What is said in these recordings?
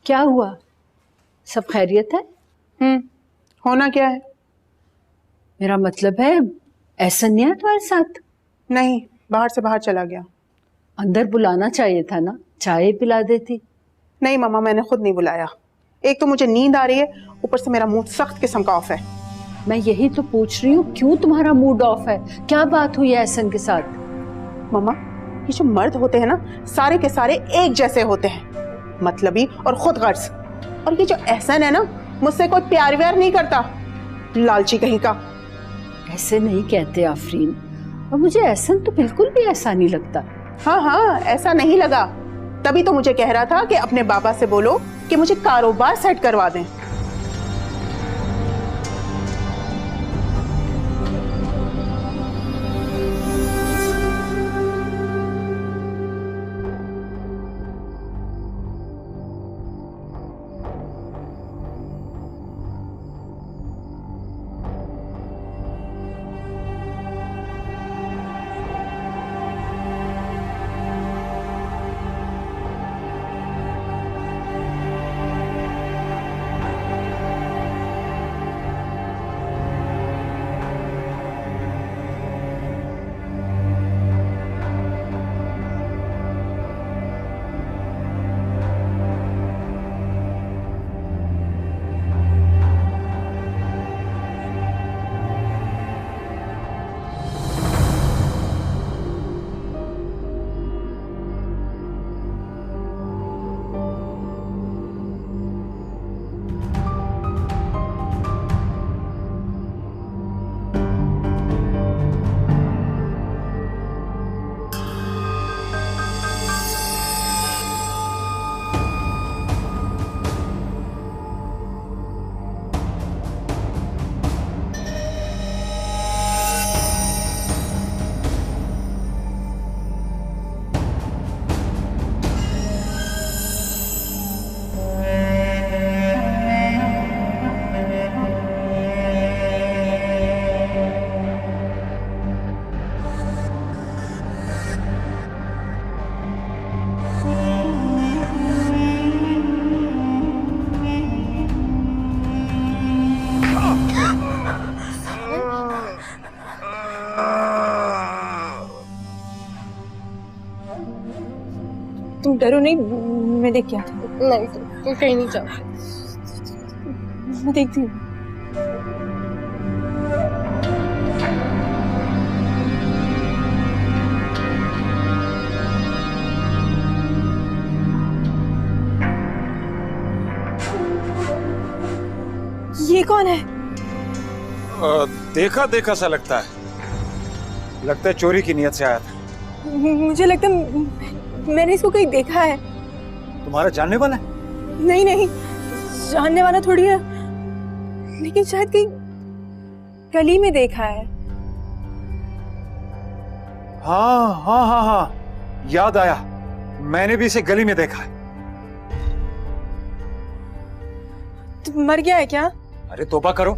क्या हुआ? सब खैरियत है? होना क्या है? मेरा मतलब है ऐसा नहीं है तुम्हारे साथ? नहीं, बाहर से बाहर चला गया। अंदर बुलाना चाहिए था ना, चाय पिला देती। नहीं मामा, मैंने खुद नहीं बुलाया। एक तो मुझे नींद आ रही है, ऊपर से मेरा मूड सख्त किस्म का ऑफ है। मैं यही तो पूछ रही हूँ, क्यों तुम्हारा मूड ऑफ है? क्या बात हुई है एहसन के साथ? मामा, ये जो मर्द होते हैं ना, सारे के सारे एक जैसे होते हैं, मतलबी और खुद गर्ज। और ये जो एहसन है ना, मुझसे कोई प्यार व्यार नहीं करता, लालची कहीं का। ऐसे नहीं कहते आफरीन, और मुझे एहसन तो बिल्कुल भी ऐसा नहीं लगता। हाँ हाँ, ऐसा नहीं लगा, तभी तो मुझे कह रहा था कि अपने बाबा से बोलो कि मुझे कारोबार सेट करवा दें। तुम डरो नहीं, मैं देख के आती हूँ। नहीं, तुम कहीं नहीं जाओ। मैं देखती हूँ। ये कौन है? देखा देखा सा लगता है चोरी की नियत से आया था। मुझे लगता है मैंने इसको कहीं देखा है। तुम्हारा जानने वाला है? नहीं नहीं, जानने वाला थोड़ी है, लेकिन शायद कहीं गली में देखा है। हाँ हाँ हाँ हाँ, याद आया, मैंने भी इसे गली में देखा है। तुम मर गया है क्या? अरे तौबा करो,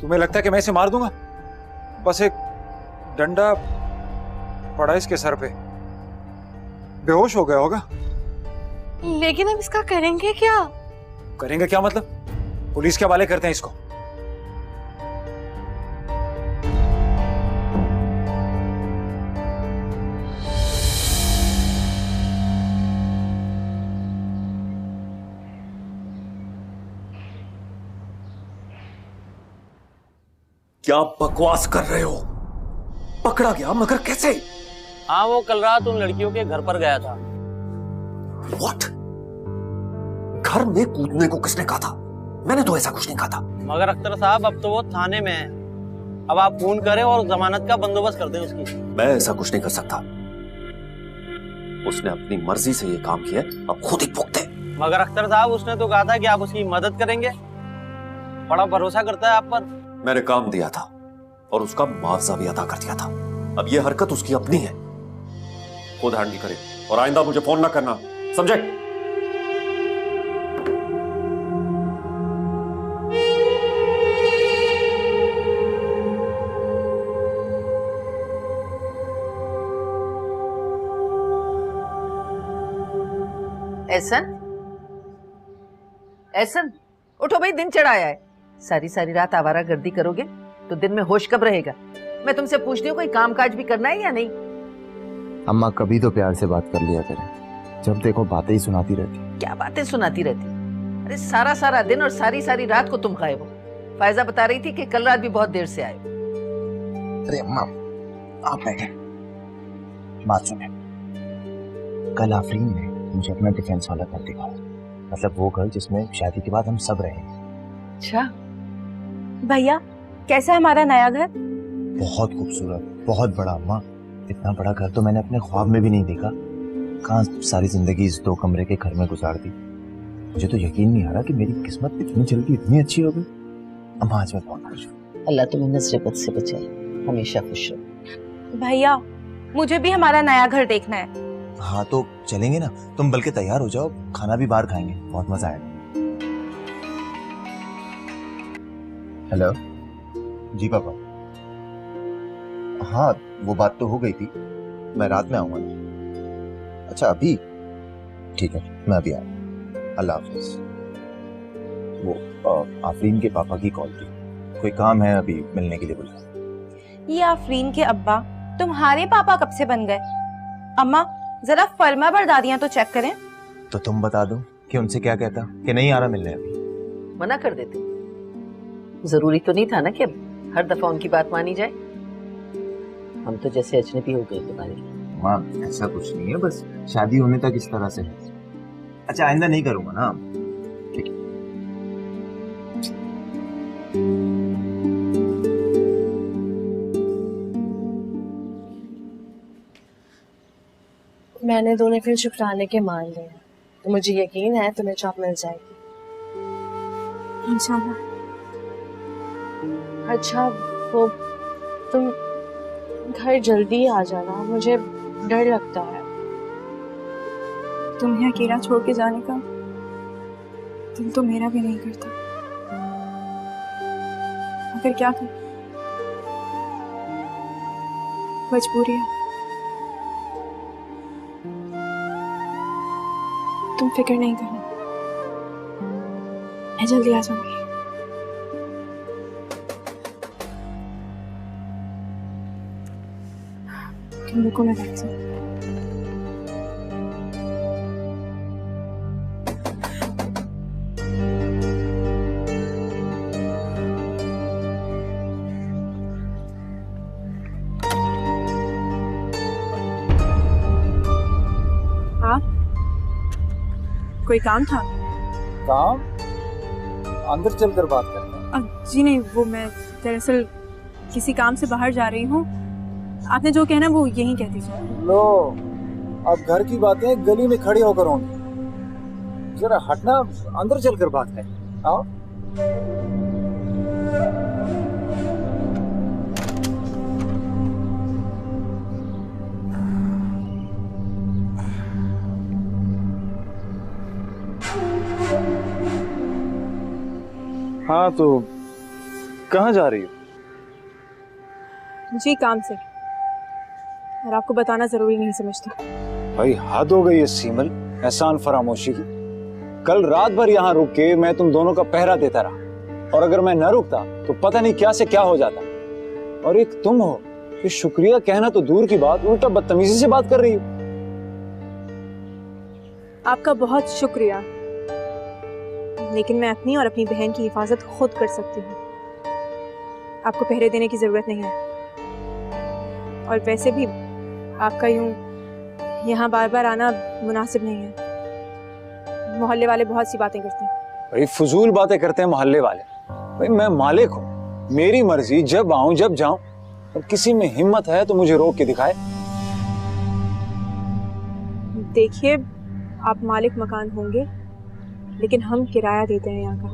तुम्हें लगता है कि मैं इसे मार दूंगा? बस एक डंडा पड़ा इसके सर पे, बेहोश हो गया होगा। लेकिन अब इसका करेंगे क्या? करेंगे क्या मतलब? पुलिस के हवाले करते हैं इसको। क्या बकवास कर रहे हो? पकड़ा गया, मगर कैसे? हाँ, वो कल रात उन लड़कियों के घर पर गया था। What? घर में कूदने को किसने कहा था? मैंने तो ऐसा कुछ नहीं कहा था। मगर अख्तर साहब, अब तो वो थाने में है। अब आप फोन करें और जमानत का बंदोबस्त कर दें उसकी। मैं ऐसा कुछ नहीं कर सकता। उसने अपनी मर्जी से ये काम किया, अब खुद ही भुगते। मगर अख्तर साहब, उसने तो कहा था कि आप उसकी मदद करेंगे। बड़ा भरोसा करता है आप पर। मैंने काम दिया था और उसका मुआवजा भी अदा कर दिया था। अब ये हरकत उसकी अपनी है, खुद हैंडल करे, और आइंदा मुझे फोन ना करना, समझे? एहसन, ऐसन उठो भाई, दिन चढ़ाया है। सारी सारी रात आवारा गर्दी करोगे तो दिन में होश कब रहेगा? मैं तुमसे पूछती हूँ कोई काम काज भी करना है या नहीं? अम्मा कभी तो प्यार से बात कर लिया करें, जब देखो बातें ही सुनाती रहती। क्या बातें सुनाती रहती? अरे सारा सारा दिन और सारी सारी रात को तुम गायब हो। फायजा बता रही थी कि कल रात भी बहुत देर से आए। अरे अम्मा आप बैठे, बात सुने। कल आफरीन ने मुझे अपना डिफेंस वाला घर दिखाया, मतलब वो घर जिसमें शादी के बाद हम सब रहेंगे। अच्छा भैया कैसा है हमारा नया घर? बहुत खूबसूरत, बहुत बड़ा अम्मा। इतना बड़ा घर तो मैंने अपने ख्वाब में भी नहीं देखा। कहाँ सारी जिंदगी इस 2 कमरे के घर में गुजार दी। मुझे तो यकीन नहीं आ रहा कि मेरी किस्मत इतनी जल्दी इतनी अच्छी हो गई। अम्मा आज मैं बहुत खुश हूँ। अल्लाह तुम्हें मुसीबत से बचाए, हमेशा खुश रहो। भैया मुझे भी हमारा नया घर देखना है। हाँ तो चलेंगे ना, तुम बल्कि तैयार हो जाओ, खाना भी बाहर खाएंगे, बहुत मजा आएगा। हेलो जी पापा। हाँ वो बात तो हो गई थी, मैं रात में आऊंगा ना। अच्छा अभी ठीक है, मैं अभी आऊँ। अल्लाह हाफिज। वो आफरीन के पापा की कॉल थी, कोई काम है, अभी मिलने के लिए बोला। ये आफरीन के अब्बा तुम्हारे पापा कब से बन गए? अम्मा जरा फर्मा बरदादियां तो चेक करें। तो तुम बता दो कि उनसे क्या कहता कि नहीं आ रहा मिलने अभी। मना कर देते। जरूरी तो नहीं था ना कि अब हर दफा उनकी बात मानी जाए। हम तो जैसे अजनबी हो गए तुम्हारे लिए। माँ ऐसा कुछ नहीं है, बस शादी होने तक इस तरह से है। अच्छा आइंदा नहीं करूंगा ना। ठीक है। मैंने दोनों फिर शुक्राने के मान लिए, तो मुझे यकीन है तुम्हें जॉब मिल जाएगी इंशाल्लाह। अच्छा वो तुम घर जल्दी आ जाना, मुझे डर लगता है। तुम्हें अकेला छोड़ के जाने का दिल तो मेरा भी नहीं करता, मगर क्या करूं, मजबूरी है। तुम फिक्र नहीं करना, मैं जल्दी आ जाऊंगी। तुम रुको, मैं बैठती हूँ। कोई काम था? काम? अंदर चलकर बात करते हैं। जी नहीं, वो मैं दरअसल किसी काम से बाहर जा रही हूँ। आपने जो कहना वो यहीं कह दीजिए। लो अब घर की बातें गली में खड़ी होकर होंगी, जरा हटना, अंदर चलकर बात करें। आओ। हाँ तो कहाँ जा रही हो? जी काम से, और आपको बताना जरूरी नहीं समझता। भाई हद हो गई है सीमल, एहसान फरामोशी की। कल रात भर यहाँ रुक के मैं तुम दोनों का पहरा देता रहा, और अगर मैं न रुकता तो पता नहीं क्या से क्या हो जाता। और एक तुम हो कि शुक्रिया कहना तो दूर की बात, उल्टा बदतमीजी से बात कर रही हो। आपका बहुत शुक्रिया, लेकिन मैं अपनी और अपनी बहन की हिफाजत खुद कर सकती हूँ। आपको पहरे देने की जरूरत नहीं है। और वैसे भी आपका यूं यहाँ बार बार आना मुनासिब नहीं है। मोहल्ले वाले बहुत सी बातें करते हैं। भाई फजूल बातें करते हैं मोहल्ले वाले। भाई मैं मालिक हूँ, मेरी मर्जी, जब आऊं जब जाऊं। और किसी में हिम्मत है तो मुझे रोक के दिखाए। देखिए आप मालिक मकान होंगे, लेकिन हम किराया देते हैं यहाँ का।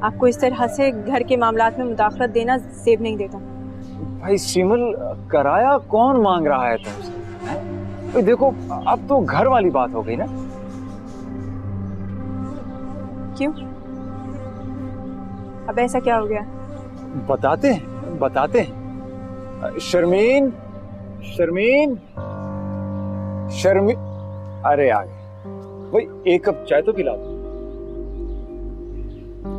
आपको इस तरह से घर के मामलात में मुदाखलत देना जेब नहीं देता। भाई सिमल, किराया कौन मांग रहा है तुमसे? भाई देखो अब तो घर वाली बात हो गई ना। क्यों? अब ऐसा क्या हो गया? बताते हैं। शर्मीन, शर्मीन, शर्मीन, अरे आ गए। भाई 1 कप चाय तो पिला दो।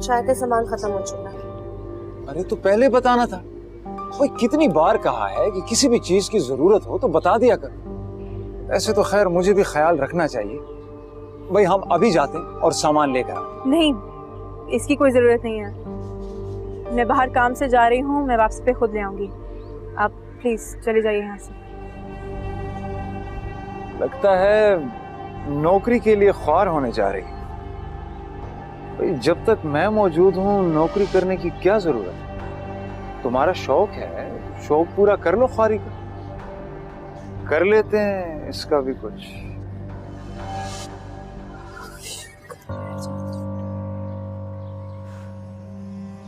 चाय का सामान खत्म हो चुका है। अरे तो पहले बताना था। भाई कितनी बार कहा है कि किसी भी चीज की जरूरत हो तो बता दिया कर। ऐसे तो खैर मुझे भी ख्याल रखना चाहिए। भाई हम अभी जाते हैं और सामान लेकर आते। नहीं, इसकी कोई जरूरत नहीं है। मैं बाहर काम से जा रही हूँ, मैं वापस पे खुद ले आऊंगी। आप प्लीज चले जाइए यहाँ से। लगता है नौकरी के लिए ख्वार होने जा रही। भाई जब तक मैं मौजूद हूँ नौकरी करने की क्या जरूरत है? तुम्हारा शौक है, शौक पूरा कर लो ख्वारी का। कर लेते हैं इसका भी कुछ।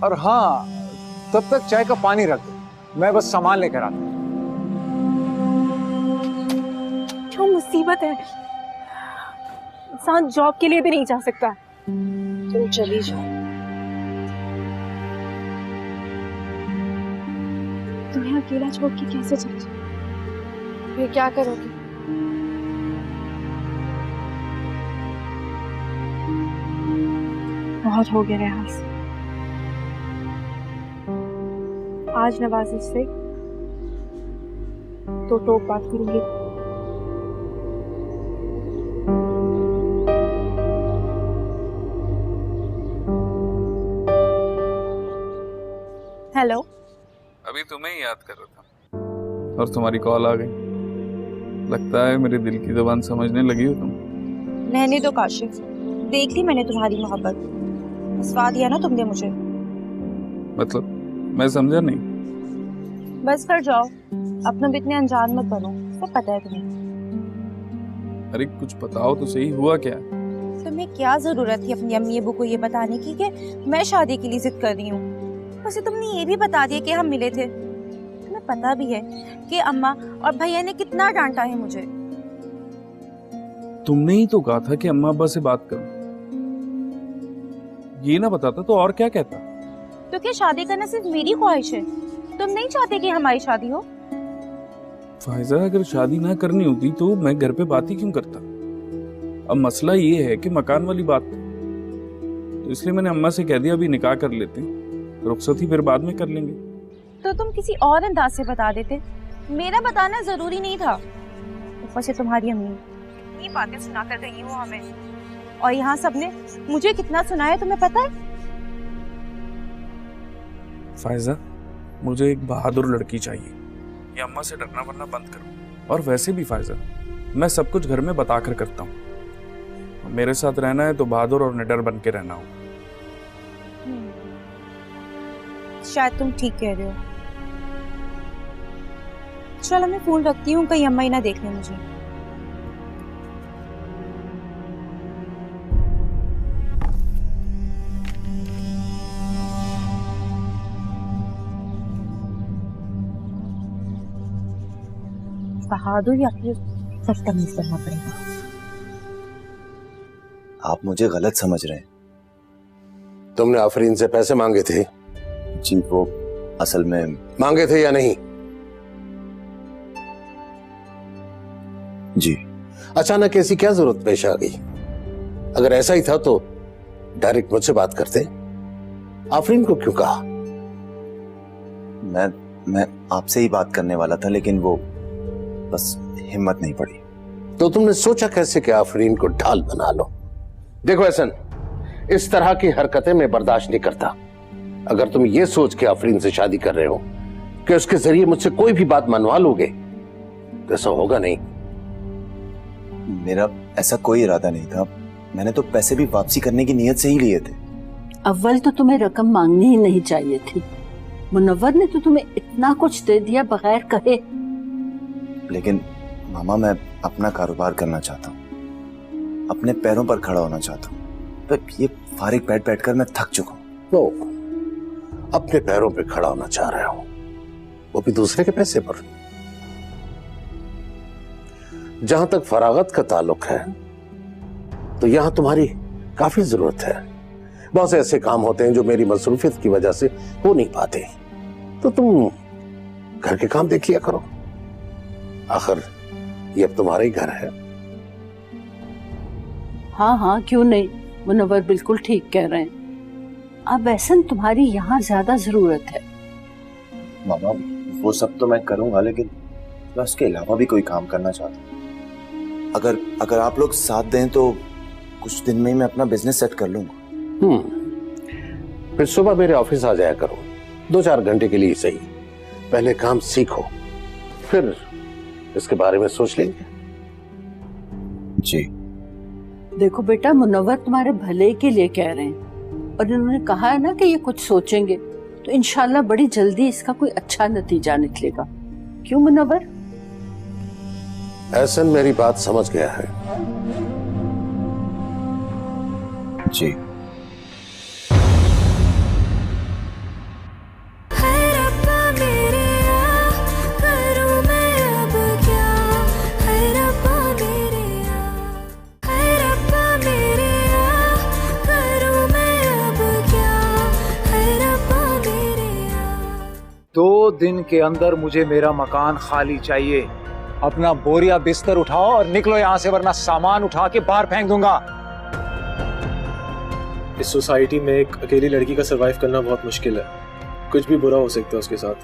और हाँ, तब तक चाय का पानी रख दो, मैं बस सामान लेकर आता हूं। क्या मुसीबत है, इंसान जॉब के लिए भी नहीं जा सकता। तुम चली जाओ। तुम्हें अकेला छोड़ के कैसे चली जाऊं? फिर क्या करोगे? बहुत हो गया रियाज। आज नवाज़िश से तो टोक बात करूंगी। हेलो। अभी तुम्हें ही याद कर रहा था और तुम्हारी कॉल आ गई। लगता है मेरे दिल की जुबान समझने लगी हो तुम। रहने दो काशिफ, देख ली मैंने तुम्हारी मोहब्बत। फंसवा दिया ना तुमने मुझे। मतलब मैं समझा नहीं। बस कर जाओ, अपना भी इतने अनजान मत बनो, सब पता है तुम्हें। अरे कुछ बताओ तो सही, हुआ क्या? तुम्हें क्या जरूरत थी अपनी अम्मी अबू को ये बताने की कि मैं शादी के लिए जिद कर रही हूँ? वैसे तुमने ये भी बता दिया कि हम मिले थे। तुम्हें पता भी है कि अम्मा और भैया ने कितना डांटा है मुझे। तुमने ही तो कहा था कि अम्मा अब्बा से बात करो। ये ना बताता तो और क्या कहता? तो क्या शादी करना सिर्फ मेरी ख्वाहिश है? तुम नहीं चाहते कि हमारी शादी हो? फायजा, अगर शादी ना करनी होती तो मैं घर पे बात ही क्यों करता? अब मसला ये है कि मकान वाली बात, तो इसलिए मैंने अम्मा से कह दिया अभी निकाह कर लेते हैं, रुखसती फिर बाद में कर लेंगे। तो तुम किसी और अंदाज से बता देते, मेरा बताना जरूरी नहीं था। ऊपर से तुम्हारी अम्मी इतनी बातें सुना कर गई हो हमें, और यहाँ सबने मुझे कितना सुनाया तुम्हें पता है? फायजा, मुझे एक बहादुर लड़की चाहिए। ये अम्मा से डरना वरना बंद करो। और वैसे भी फायजा, मैं सब कुछ घर में बताकर करता हूँ। मेरे साथ रहना है तो बहादुर और निडर बन के रहना होगा। शायद तुम ठीक कह रहे हो। चलो मैं फोन रखती हूँ, कहीं अम्मा ही ना देख ले मुझे। बहादुर या फिर सब तमीज करना पड़ेगा। आप मुझे गलत समझ रहे हैं। तुमने आफरीन से पैसे मांगे थे? जी, वो असल में मांगे थे या नहीं? जी। अचानक ऐसी क्या जरूरत पेश आ गई? अगर ऐसा ही था तो डायरेक्ट मुझसे बात करते। आफरीन को क्यों कहा? मैं आपसे ही बात करने वाला था, लेकिन वो बस हिम्मत नहीं पड़ी। तो तुमने सोचा कैसे कि आफरीन को ढाल बना लो? देखो एहसन, इस तरह की हरकतें मैं बर्दाश्त नहीं करता। अगर तुम ये सोच के आफरीन से शादी कर रहे हो कि उसके जरिए मुझसे कोई भी बात मनवा लोगे तो ऐसा होगा नहीं। मेरा ऐसा कोई इरादा नहीं था। मैंने तो पैसे भी वापसी करने की नीयत से ही लिए थे। अव्वल तो तुम्हें रकम मांगनी ही नहीं चाहिए थी। मुनव्वर ने तो तुम्हें इतना कुछ दे दिया बगैर कहे। लेकिन मामा, मैं अपना कारोबार करना चाहता हूँ, अपने पैरों पर खड़ा होना चाहता हूँ। तो ये फारिग बैठ बैठकर मैं थक चुका हूँ। तो अपने पैरों पे खड़ा होना चाह रहे हो, वो भी दूसरे के पैसे पर। जहां तक फरागत का ताल्लुक है तो यहां तुम्हारी काफी जरूरत है। बहुत से ऐसे काम होते हैं जो मेरी मसरूफियत की वजह से हो नहीं पाते, तो तुम घर के काम देख लिया करो। आखिर ये अब तुम्हारा ही घर है। हाँ हाँ, क्यों नहीं, मुनव्वर बिल्कुल ठीक कह रहे हैं। अब एहसन तुम्हारी यहाँ ज्यादा जरूरत है। मामा वो सब तो मैं करूंगा, लेकिन मैं उसके अलावा भी कोई काम करना चाहता हूँ। अगर आप लोग साथ दें तो कुछ दिन में ही मैं अपना बिजनेस सेट कर लूंगा। फिर सुबह मेरे ऑफिस आ जाया करो, 2-4 घंटे के लिए सही। पहले काम सीखो, फिर इसके बारे में सोच लेंगे। जी देखो बेटा, मुनव्वर तुम्हारे भले के लिए कह रहे हैं और इन्होंने कहा है ना कि ये कुछ सोचेंगे, तो इंशाल्लाह बड़ी जल्दी इसका कोई अच्छा नतीजा निकलेगा। क्यों मुनव्वर? एहसन मेरी बात समझ गया है। जी दो दिन के अंदर मुझे मेरा मकान खाली चाहिए। अपना बोरिया बिस्तर उठाओ और निकलो यहाँ से, वरना सामान उठा के बाहर फेंक दूंगा। इस सोसाइटी में एक अकेली लड़की का सरवाइव करना बहुत मुश्किल है। कुछ भी बुरा हो सकता है उसके साथ।